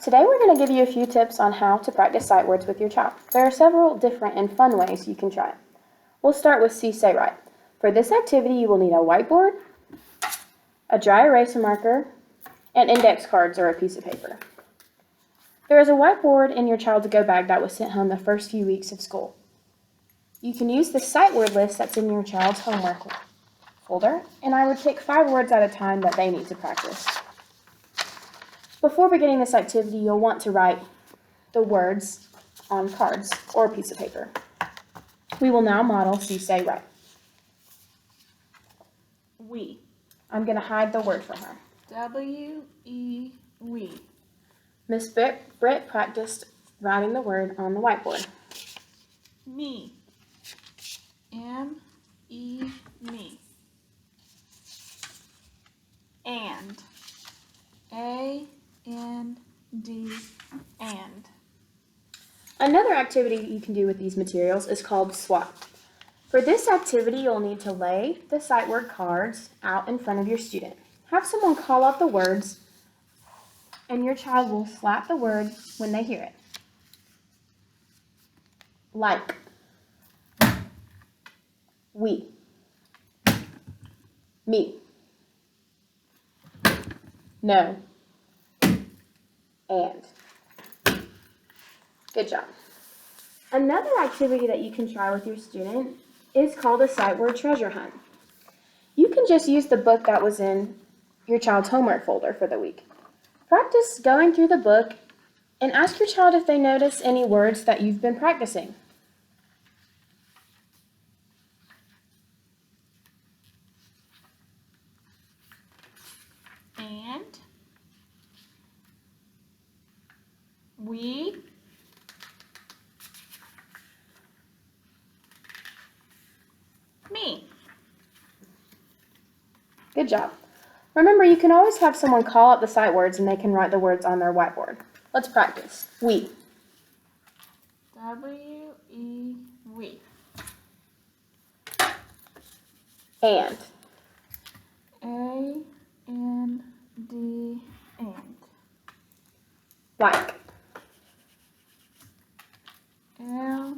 Today we're going to give you a few tips on how to practice sight words with your child. There are several different and fun ways you can try it. We'll start with See, Say, Write. For this activity, you will need a whiteboard, a dry eraser marker, and index cards or a piece of paper. There is a whiteboard in your child's go bag that was sent home the first few weeks of school. You can use the sight word list that's in your child's homework folder, and I would pick 5 words at a time that they need to practice. Before beginning this activity, you'll want to write the words on cards or a piece of paper. We will now model See, Say, Write. We. I'm going to hide the word from her. W-E, we. Miss Britt practiced writing the word on the whiteboard. Me. M-E, me. And. A-N-D, and. Another activity you can do with these materials is called Swat. For this activity, you'll need to lay the sight word cards out in front of your student. Have someone call out the words, and your child will slap the word when they hear it. Like, we, me, no, and. Good job. Another activity that you can try with your student is called a sight word treasure hunt. You can just use the book that was in your child's homework folder for the week. Practice going through the book and ask your child if they notice any words that you've been practicing. And. We. Me. Good job. Remember, you can always have someone call out the sight words and they can write the words on their whiteboard. Let's practice. We. W-E, we. And. A-N-D, and. Like. L-I-K-E.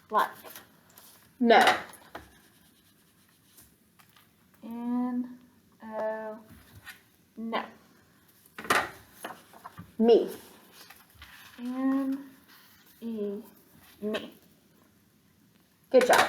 Like. No. N-O, no. Me. N-E, me. Good job.